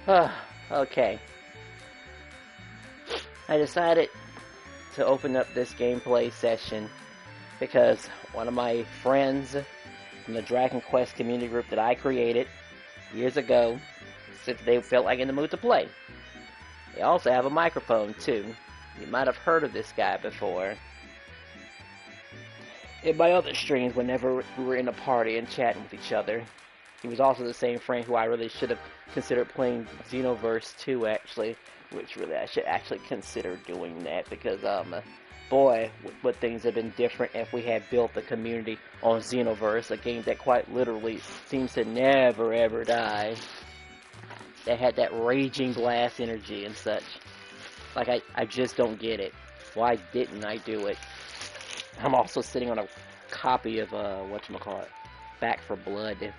Okay. I decided to open up this gameplay session because one of my friends from the Dragon Quest community group that I created years ago said they felt like in the mood to play. They also have a microphone too. You might have heard of this guy before. In my other streams, whenever we were in a party and chatting with each other, he was also the same friend who I really should have considered playing Xenoverse 2, actually, which really I should actually consider doing that because, boy, would things have been different if we had built the community on Xenoverse, a game that quite literally seems to never ever die. That had that raging blast energy and such. Like, I just don't get it. Why didn't I do it? I'm also sitting on a copy of, whatchamacallit, Back for Blood,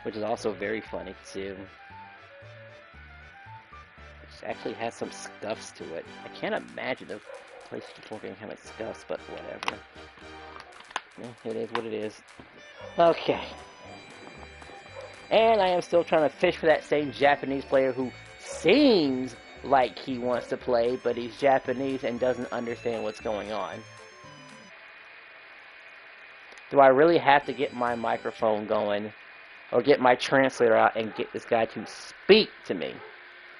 which is also very funny, too. It actually has some scuffs to it. I can't imagine the PlayStation 4 game having scuffs, but whatever. It is what it is. Okay. And I am still trying to fish for that same Japanese player who seems like he wants to play, but he's Japanese and doesn't understand what's going on. Do I really have to get my microphone going or get my translator out and get this guy to speak to me?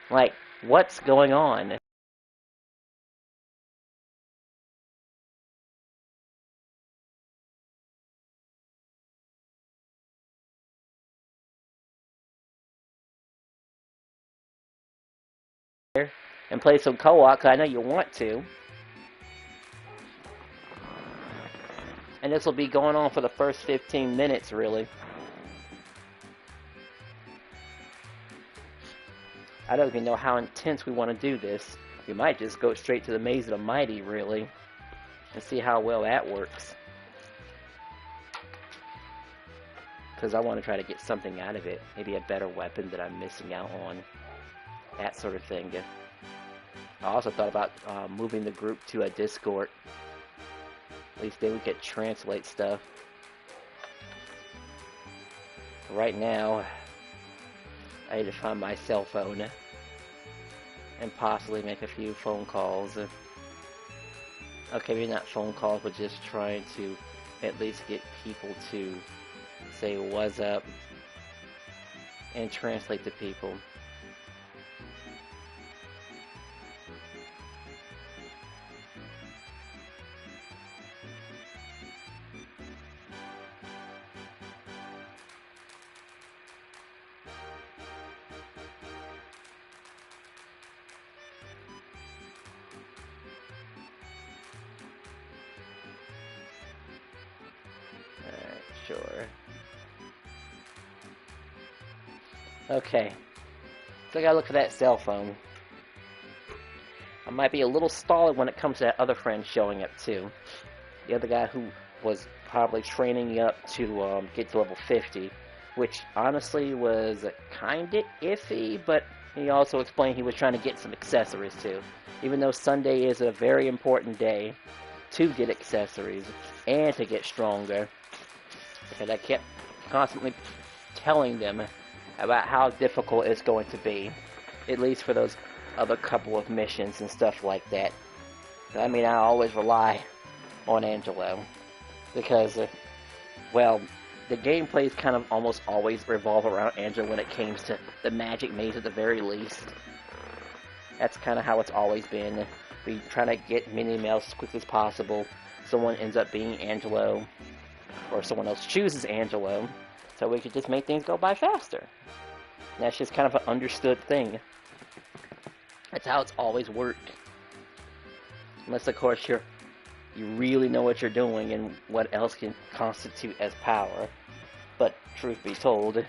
Like, what's going on? And play some co-op, because I know you want to. And this will be going on for the first 15 minutes, really. I don't even know how intense we want to do this. We might just go straight to the Maze of the Mighty, really, and see how well that works. Because I want to try to get something out of it. Maybe a better weapon that I'm missing out on. That sort of thing. I also thought about moving the group to a Discord. At least then we could translate stuff. Right now, I need to find my cell phone and possibly make a few phone calls. Okay, maybe not phone calls, but just trying to at least get people to say what's up and translate to people. Sure. Okay. So I gotta look for that cell phone. I might be a little stalled when it comes to that other friend showing up too. The other guy who was probably training up to get to level 50, which honestly was kinda iffy, but he also explained he was trying to get some accessories too. Even though Sunday is a very important day to get accessories and to get stronger. And I kept constantly telling them about how difficult it's going to be, at least for those other couple of missions and stuff like that. I mean, I always rely on Angelo, because, well, the gameplays kind of almost always revolve around Angelo when it comes to the magic maze at the very least. That's kind of how it's always been. We try to get mini mails as quickly as possible. Someone ends up being Angelo, or someone else chooses Angelo, so we could just make things go by faster. And that's just kind of an understood thing. That's how it's always worked. Unless, of course, you really know what you're doing and what else can constitute as power. But, truth be told,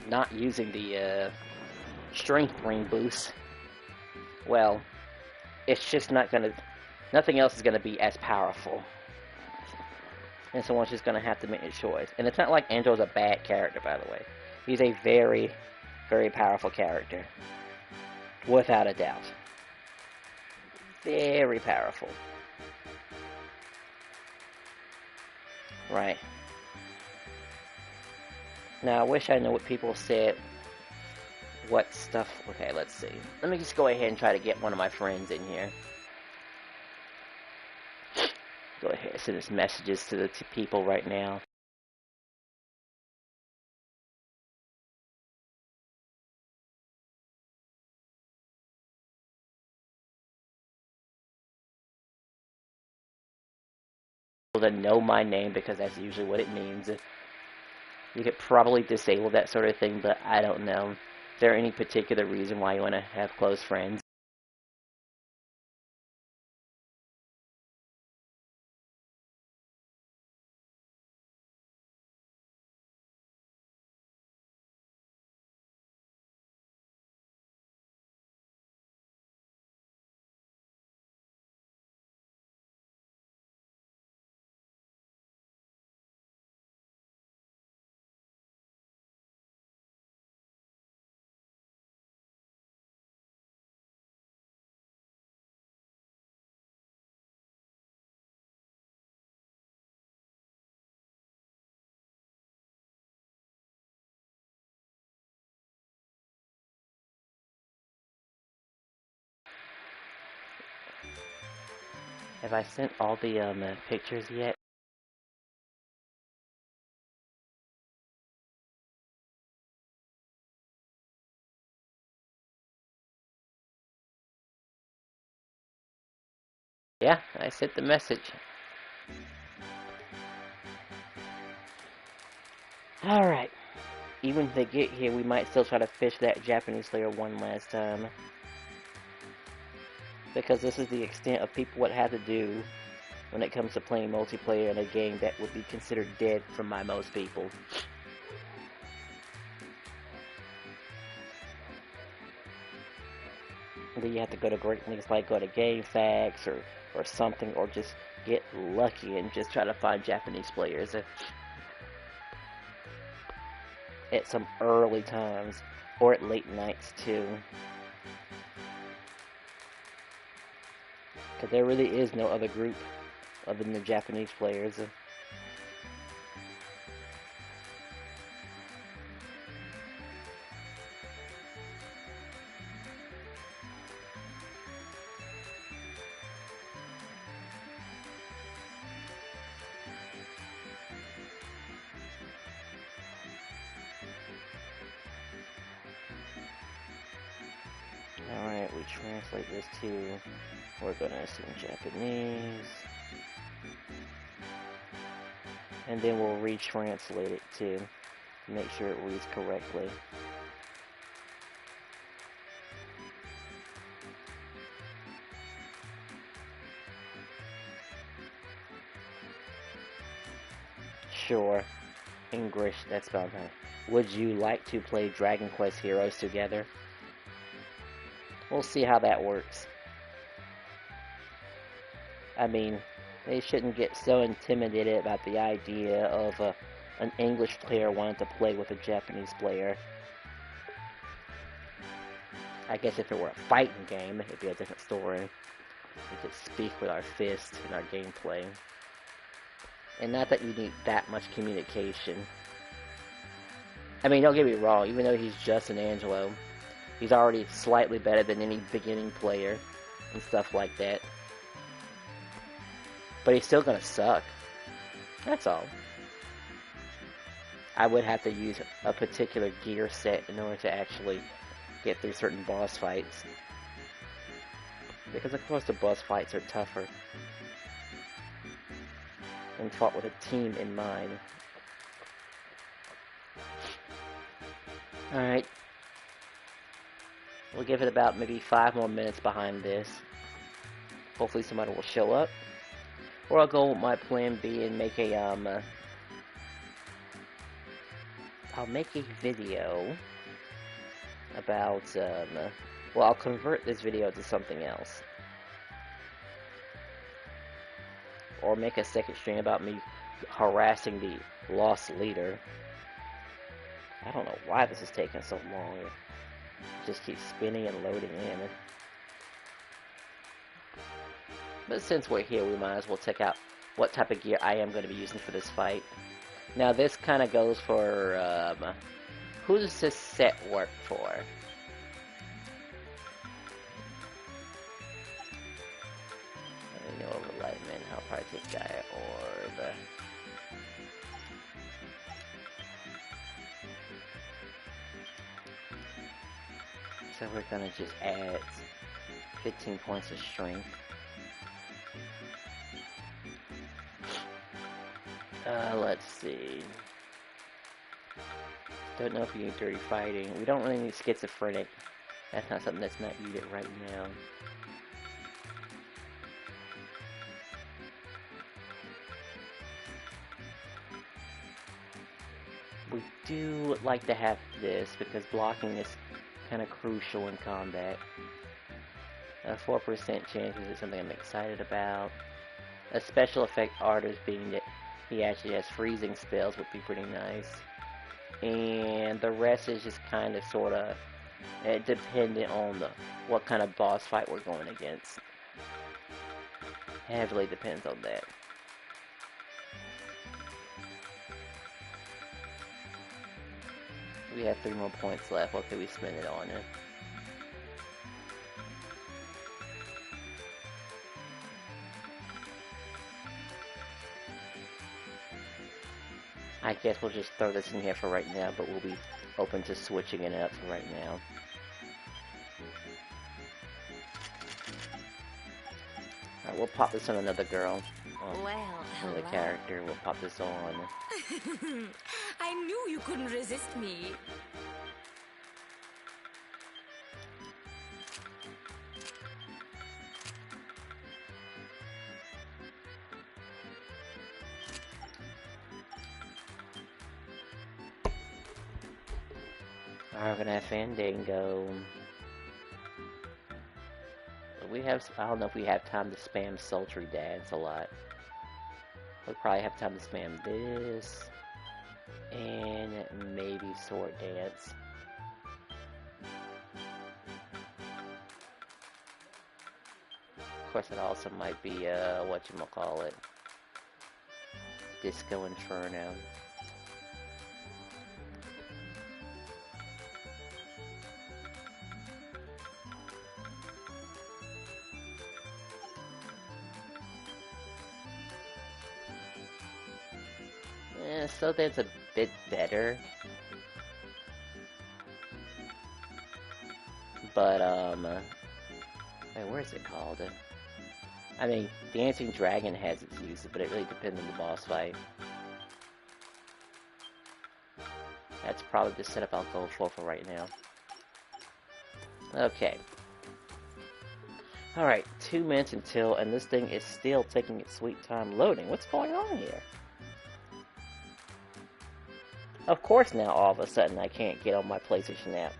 not using the strength ring boost, well, it's just not gonna... Nothing else is gonna be as powerful. And someone's just going to have to make a choice. And it's not like Angelo's a bad character, by the way. He's a very, very powerful character. Without a doubt. Very powerful. Right. Now, I wish I knew what people said what stuff... Okay, let's see. Let me just go ahead and try to get one of my friends in here. Go ahead and send his messages to the people right now. To know my name, because that's usually what it means. You could probably disable that sort of thing, but I don't know. Is there any particular reason why you want to have close friends? Have I sent all the pictures yet? Yeah, I sent the message. Alright. Even if they get here, we might still try to fish that Japanese player one last time. Because this is the extent of people would have to do when it comes to playing multiplayer in a game that would be considered dead for most people. And then you have to go to great lengths like go to GameFAQs or something, or just get lucky and just try to find Japanese players at some early times, or at late nights too. Because there really is no other group other than the Japanese players. Alright, we translate this to, we're gonna assume Japanese. And then we'll retranslate it to make sure it reads correctly. Sure. English, that's about right. Would you like to play Dragon Quest Heroes together? We'll see how that works. I mean, they shouldn't get so intimidated about the idea of an English player wanting to play with a Japanese player. I guess if it were a fighting game, it'd be a different story. We could speak with our fists in our gameplay. And not that you need that much communication. I mean, don't get me wrong, even though he's Justin Angelo, he's already slightly better than any beginning player and stuff like that. But he's still gonna suck. That's all. I would have to use a particular gear set in order to actually get through certain boss fights. Because of course the boss fights are tougher and fought with a team in mind. Alright. We'll give it about maybe 5 more minutes behind this. Hopefully somebody will show up. Or I'll go with my plan B and make a, I'll make a video about, well, I'll convert this video to something else. Or make a second stream about me harassing the lost leader. I don't know why this is taking so long. It just keeps spinning and loading in. But since we're here, we might as well check out what type of gear I am going to be using for this fight. Now this kind of goes for, who does this set work for? I'll probably take Gaia Orb. So we're gonna just add 15 points of strength. Let's see. Don't know if you need dirty fighting. We don't really need schizophrenic. That's not something that's not needed right now. We do like to have this because blocking is kind of crucial in combat. A 4% chance is something I'm excited about. A special effect artist being that he actually has freezing spells would be pretty nice. And the rest is just kind of sort of dependent on what kind of boss fight we're going against. Heavily depends on that. We have 3 more points left. What could we spend it on? I guess we'll just throw this in here for right now, but we'll be open to switching it up for right now. Alright, we'll pop this on another girl. Another character. We'll pop this on. I knew you couldn't resist me. Alright, we're gonna have Fandango. We have, I don't know if we have time to spam Sultry Dance a lot. We'll probably have time to spam this. And maybe Sword Dance. Of course, it also might be, whatchamacallit, Disco Inferno. So that's a bit better. But, wait, where is it called? I mean, Dancing Dragon has its uses, but it really depends on the boss fight. That's probably the setup I'll go for right now. Okay. Alright, 2 minutes until, and this thing is still taking its sweet time loading. What's going on here? Of course now, all of a sudden, I can't get on my PlayStation app.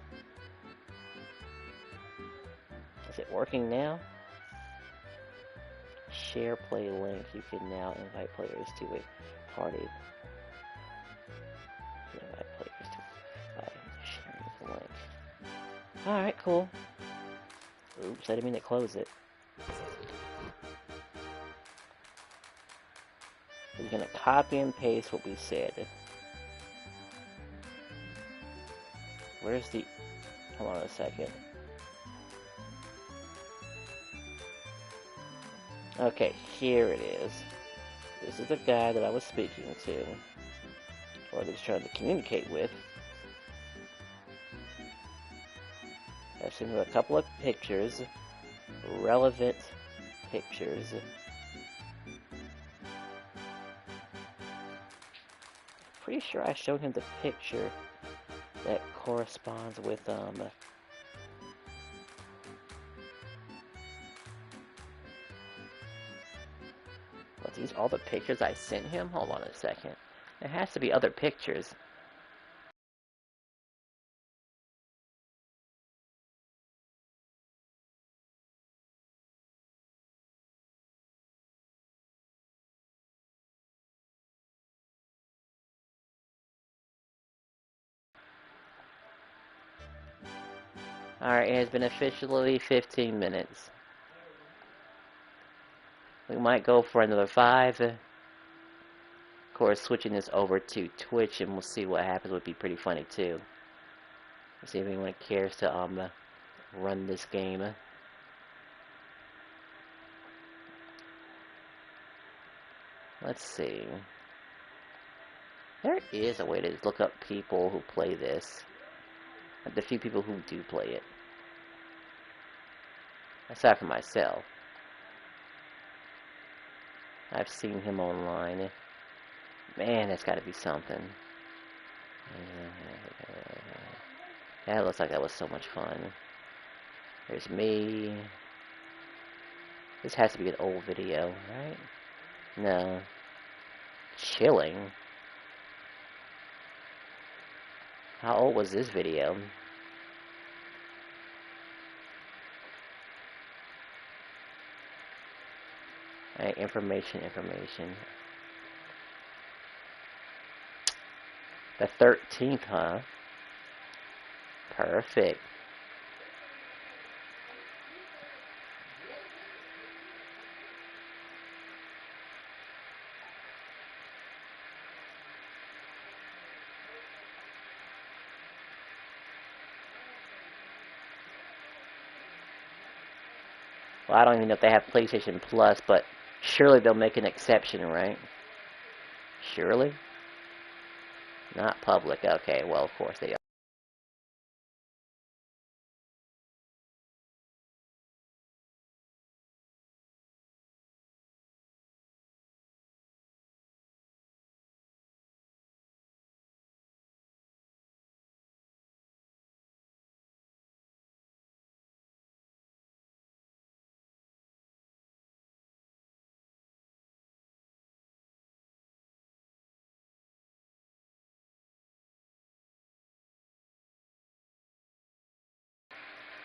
Is it working now? Share play link. You can now invite players to a party. Invite players to by sharing the link. Alright, cool. Oops, I didn't mean to close it. We're gonna copy and paste what we said. Where's the... Hold on a second. Okay, here it is. This is the guy that I was speaking to. Or that I was trying to communicate with. I've sent him a couple of pictures. Relevant pictures. Pretty sure I showed him the picture that corresponds with, What, these all the pictures I sent him? Hold on a second. There has to be other pictures. Alright, it has been officially 15 minutes. We might go for another 5. Of course, switching this over to Twitch and we'll see what happens would be pretty funny too. Let's see if anyone cares to run this game. Let's see. There is a way to look up people who play this. The few people who do play it. Aside from myself. I've seen him online. Man, that's gotta be something. That looks like that was so much fun. There's me. This has to be an old video, right? No. Chilling? How old was this video? Alright, information. The 13th, huh? Perfect. Well, I don't even know if they have PlayStation Plus, but surely they'll make an exception, right? Surely? Not public. Okay, well, of course they are.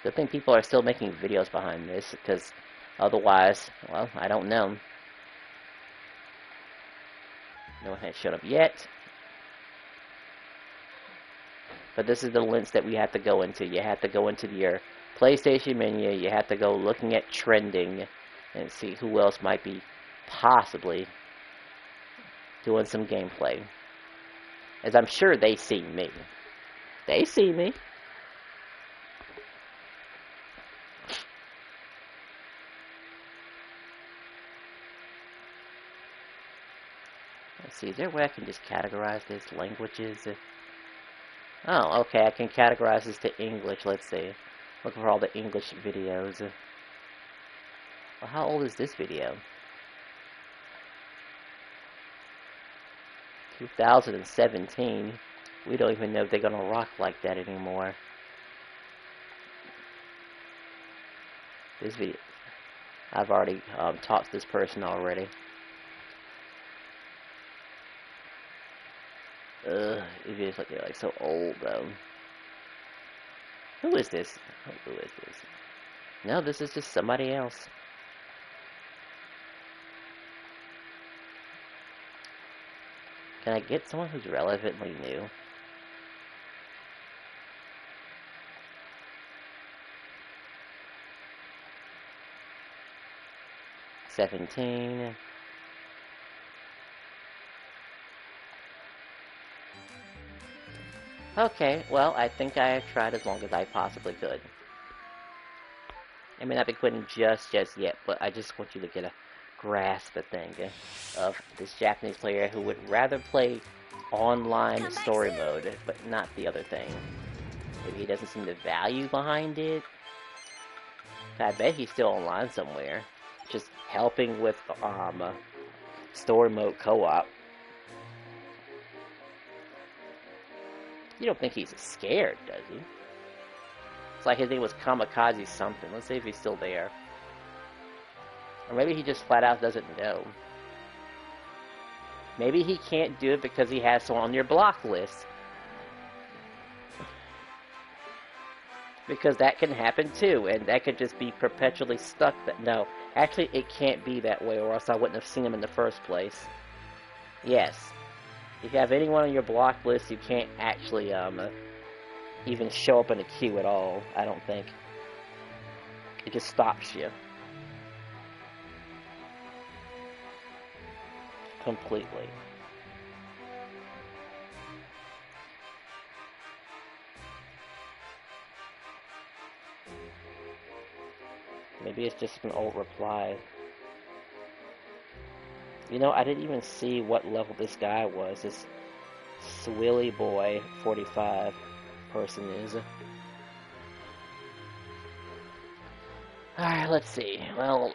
Good thing people are still making videos behind this, because otherwise, well, I don't know. No one has showed up yet. But this is the links that we have to go into. You have to go into your PlayStation menu. You have to go looking at trending and see who else might be possibly doing some gameplay. As I'm sure they see me. They see me. Let's see, is there a way I can just categorize this? Languages? Oh, okay, I can categorize this to English. Let's see. Looking for all the English videos. Well, how old is this video? 2017. We don't even know if they're gonna rock like that anymore. This video, I've already talked to this person already. Ugh, it is like they're like so old though. Who is this? Who is this? No, this is just somebody else. Can I get someone who's relevantly new? $17. Okay, well, I think I have tried as long as I possibly could. I may not be quitting just yet, but I just want you to get a grasp the thing of this Japanese player who would rather play online story mode, but not the other thing. Maybe he doesn't see the value behind it. I bet he's still online somewhere, just helping with story mode co-op. You don't think he's scared, does he? It's like his name was Kamikaze something. Let's see if he's still there. Or maybe he just flat out doesn't know. Maybe he can't do it because he has someone on your block list. Because that can happen too, and that could just be perpetually stuck. No, actually it can't be that way, or else I wouldn't have seen him in the first place. Yes. If you have anyone on your block list, you can't actually even show up in a queue at all, I don't think. It just stops you. Completely. Maybe it's just an old reply. You know, I didn't even see what level this guy was. This Swilly Boy 45 person is. Alright, let's see. Well,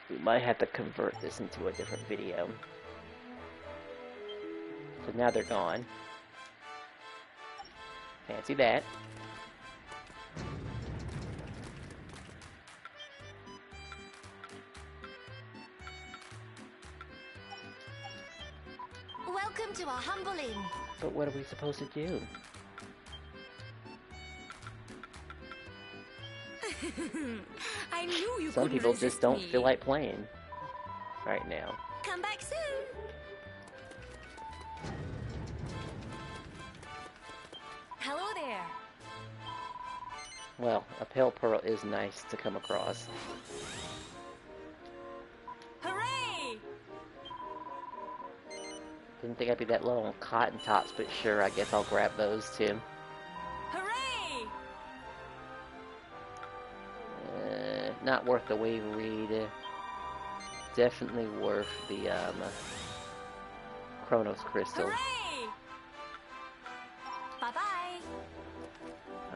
we might have to convert this into a different video. So now they're gone. Fancy that. Welcome to our humble inn. But what are we supposed to do? I knew you Some couldn't people just resist don't me. feel like playing right now. Come back soon. Hello there. Well, a pale pearl is nice to come across. Hooray! Didn't think I'd be that low on cotton tops, but sure, I guess I'll grab those too. Hooray! Not worth the wave read. Definitely worth the Chronos Crystal. Hooray! Bye-bye.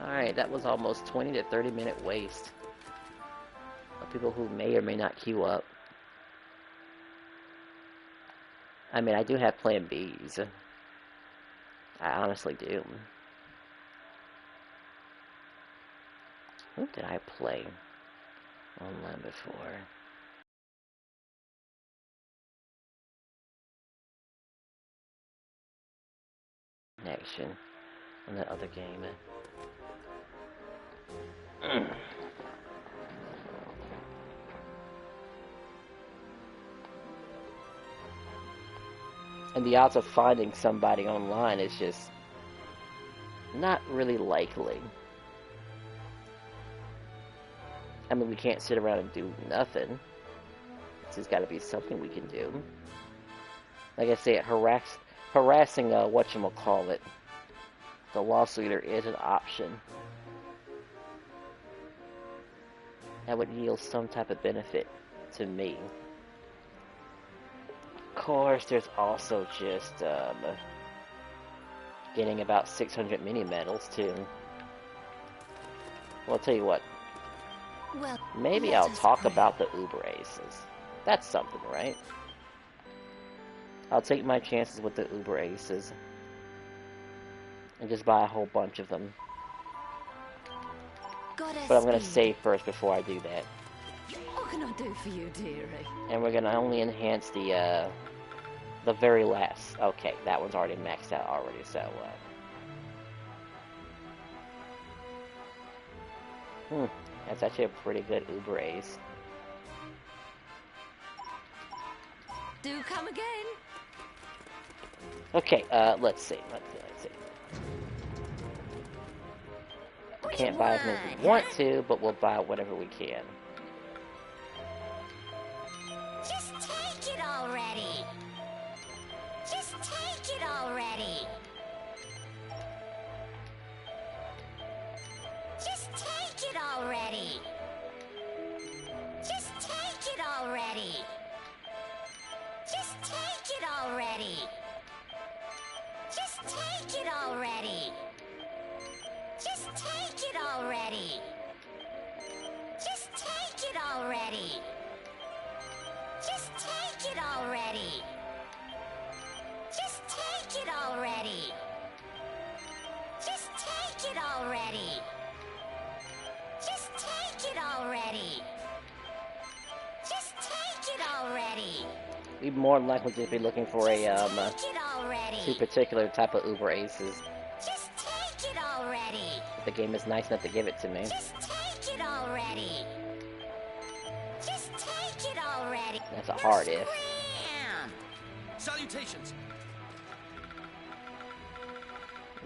Alright, that was almost 20 to 30 minute waste of people who may or may not queue up. I mean, I do have plan Bs. I honestly do. Who did I play online before? Action on that other game. And the odds of finding somebody online is just not really likely. I mean, we can't sit around and do nothing. There's got to be something we can do. Like I said, harassing whatchamacallit, the lost leader is an option. That would yield some type of benefit to me. Of course, there's also just getting about 600 mini medals too. Well, I'll tell you what. Well, Maybe I'll talk about the Uber Aces. That's something, right? I'll take my chances with the Uber Aces and just buy a whole bunch of them. But I'm gonna save first before I do that. What can I do for you, dearie? And we're gonna only enhance the very last. Okay, that one's already maxed out already, so that's actually a pretty good Uber Ace. Do come again. Okay, let's see. Can't buy as many as we want to, but we'll buy whatever we can. Just take it already. Just take it already. Just take it already. Just take it already. Just take it already. Just take it already. Just take it already. Just take it already. Just take it already. Just take it already. Just take it already. Just take it already. Just take it already. We'd more than likely to be looking for a two particular type of Uber Aces. Just take it already. If the game is nice enough to give it to me. Just take it already. Just take it already. That's a hard if. Salutations.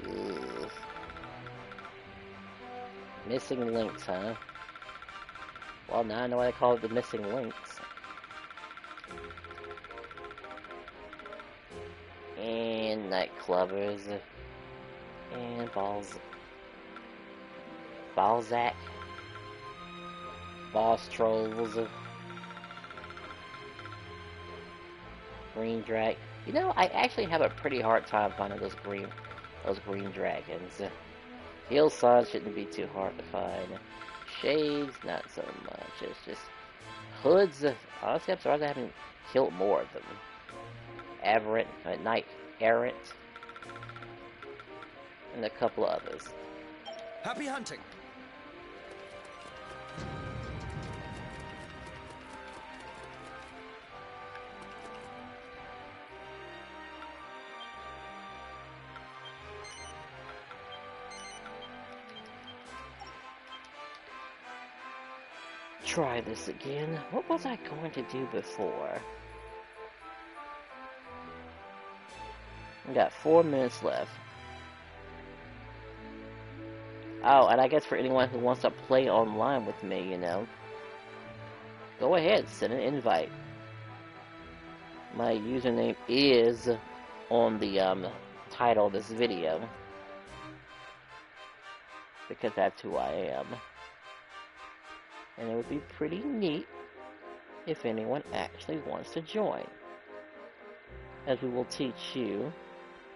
Ugh. Missing links, huh? Well, now I know why they call it the missing links. And nightclubbers. And Balzac. Boss trolls. green drag. You know, I actually have a pretty hard time finding those green dragons. Heal signs shouldn't be too hard to find. Shades, not so much. It's just hoods. Honestly, I'm surprised I haven't killed more of them. Aberrant, Knight Errant, and a couple of others. Happy hunting! Try this again. What was I going to do before? We got 4 minutes left. Oh, and I guess for anyone who wants to play online with me, you know, go ahead, send an invite. My username is on the title of this video, because that's who I am. And it would be pretty neat if anyone actually wants to join, as we will teach you,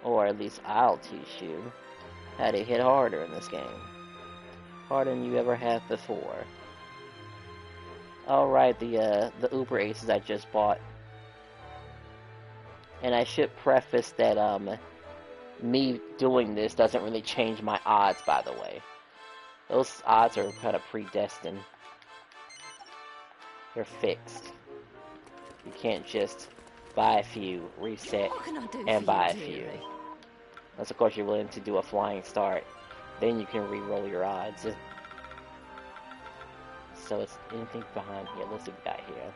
or at least I'll teach you, how to hit harder in this game. Harder than you ever have before. Alright, the Uber Aces I just bought. And I should preface that me doing this doesn't really change my odds, by the way. Those odds are kind of predestined. They're fixed. You can't just buy a few, reset, and buy a few. Unless, of course, you're willing to do a flying start. Then you can re-roll your odds. So it's anything behind here. Let's see what we got here.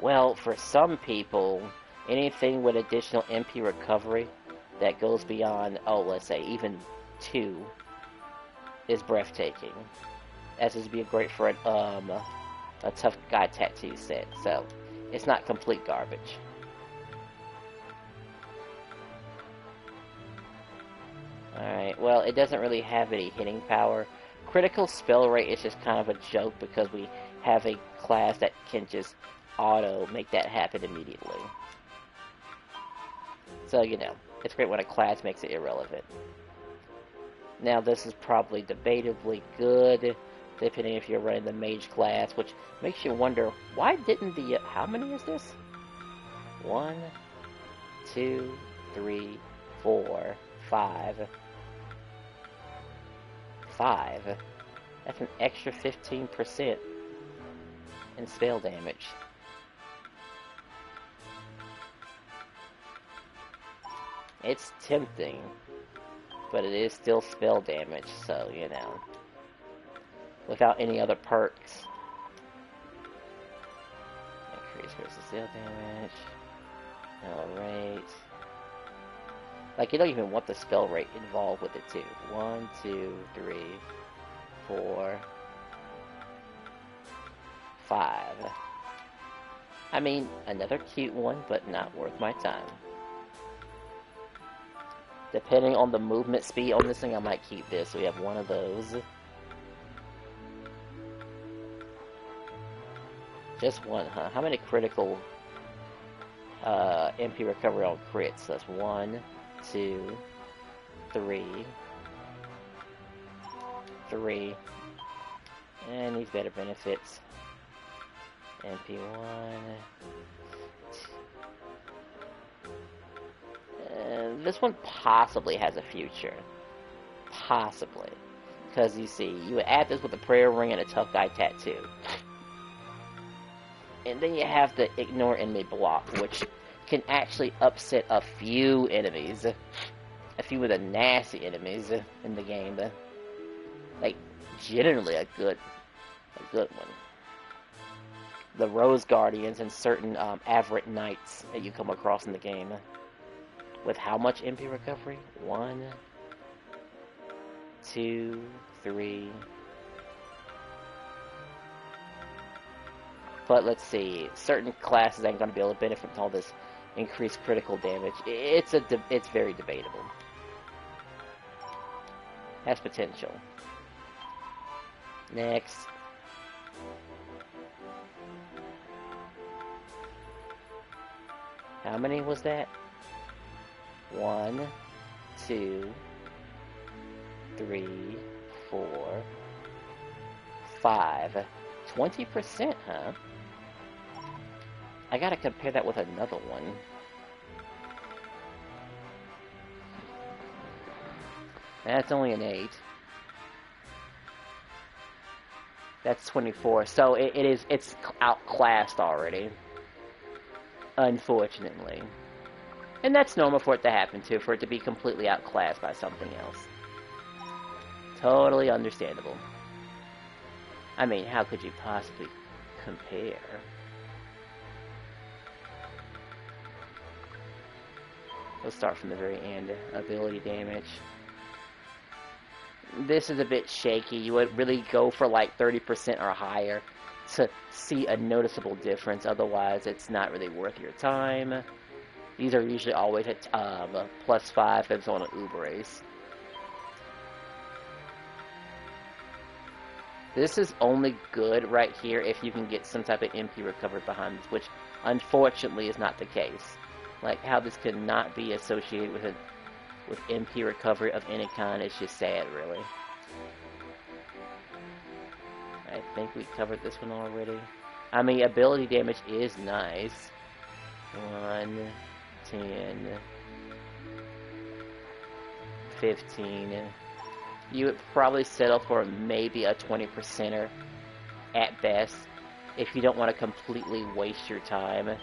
Well, for some people, anything with additional MP recovery that goes beyond, oh, let's say, even 2, is breathtaking. As is be great for a tough guy tattoo set. So it's not complete garbage. Alright, well, it doesn't really have any hitting power. Critical spell rate is just kind of a joke because we have a class that can just auto make that happen immediately. So, you know, it's great when a class makes it irrelevant. Now, this is probably debatably good, depending if you're running the mage class, which makes you wonder, why didn't the... how many is this? 1, 2, 3, 4, 5. 5. That's an extra 15% in spell damage. It's tempting, but it is still spell damage, so, you know, without any other perks. Increase versus spell damage. Alright. Like, you don't even want the spell rate involved with it, too. 1, 2, 3, 4, 5. I mean, another cute one, but not worth my time. Depending on the movement speed on this thing, I might keep this. So we have one of those. Just one, huh? How many critical MP recovery on crits? So that's 1, 2, 3, 3. And these better benefits. MP1. This one possibly has a future. Possibly. Because you see, you would add this with a prayer ring and a tough guy tattoo. And then you have the ignore enemy block, which can actually upset a few enemies. A few of the nasty enemies in the game. Like, generally a good one. The Rose Guardians and certain Aberrant Knights that you come across in the game. With how much MP recovery? 1, 2, 3. But let's see, certain classes ain't gonna be able to benefit from all this increased critical damage. It's very debatable. Has potential. Next. How many was that? 1, 2, 3, 4, 5. 20%, huh? I gotta compare that with another one. That's only an 8. That's 24. So it's outclassed already. Unfortunately. And that's normal for it to happen too, for it to be completely outclassed by something else. Totally understandable. I mean, how could you possibly compare? Let's start from the very end. Ability damage. This is a bit shaky. You would really go for like 30% or higher to see a noticeable difference. Otherwise, it's not really worth your time. These are usually always at +5 if it's on an Uber race. This is only good right here if you can get some type of MP recovery behind this, which unfortunately is not the case. Like, how this could not be associated with MP recovery of any kind is just sad, really. I think we covered this one already. I mean, ability damage is nice. 1, 10, 15. You would probably settle for maybe a 20%er at best if you don't want to completely waste your time.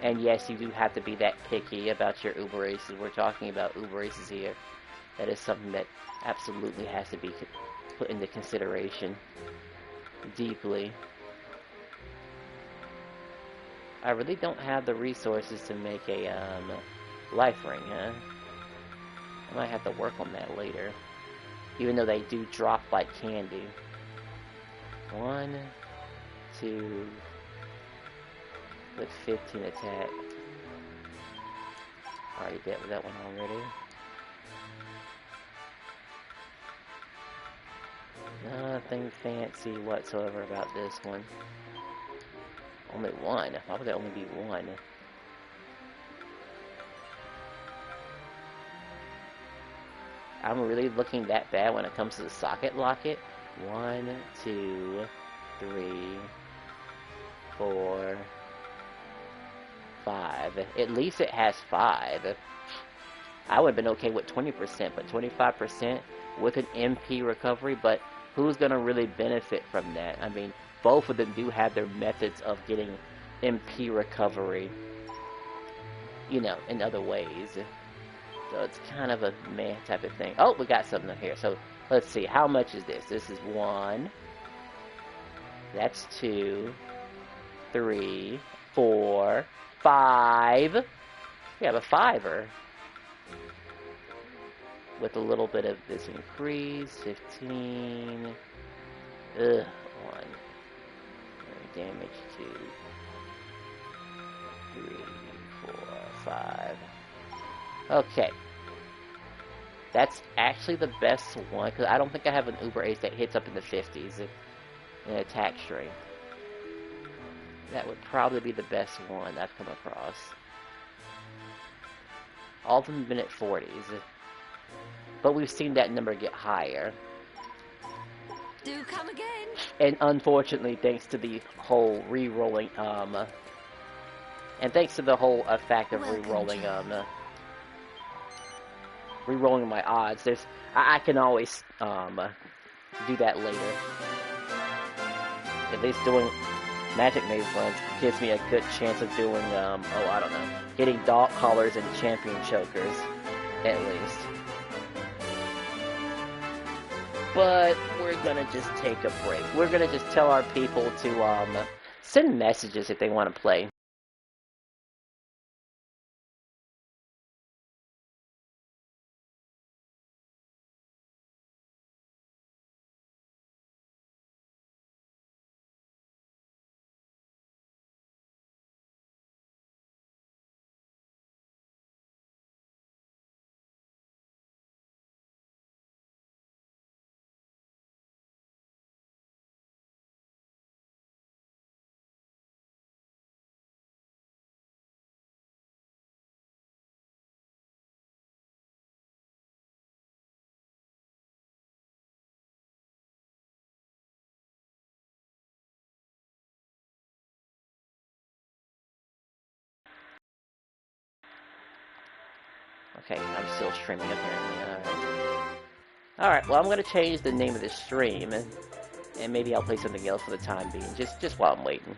And yes, you do have to be that picky about your Uber races. We're talking about Uber races here. That is something that absolutely has to be put into consideration deeply. I really don't have the resources to make a life ring, huh? I might have to work on that later. Even though they do drop like candy. 1, 2, with 15 attack. Already dealt with that one already. Nothing fancy whatsoever about this one. Only 1. Why would there only be 1? I'm really looking that bad when it comes to the socket locket. 1, 2, 3, 4, 5. At least it has 5. I would have been okay with 20%, but 25% with an MP recovery, but who's going to really benefit from that? I mean, both of them do have their methods of getting MP recovery, you know, in other ways. So it's kind of a meh type of thing. Oh, we got something here. So let's see. How much is this? This is 1. That's 2. 3. 4. 5. We have a 5er. With a little bit of this increase. 15. 1. Damage 2. 3. 4. 5. Okay. That's actually the best one, because I don't think I have an Uber Ace that hits up in the 50s in attack strength. That would probably be the best one I've come across. All of them have been at 40s. But we've seen that number get higher. Do come again. And unfortunately, thanks to the whole re-rolling, and thanks to the whole fact of re-rolling, re-rolling my odds, I can always, do that later. At least doing Magic Maze runs gives me a good chance of doing, I don't know, getting dog collars and champion chokers, at least. But we're gonna just take a break. We're gonna just tell our people to, send messages if they want to play. Okay, I'm still streaming apparently. Alright, well I'm gonna change the name of this stream, and maybe I'll play something else for the time being, just while I'm waiting.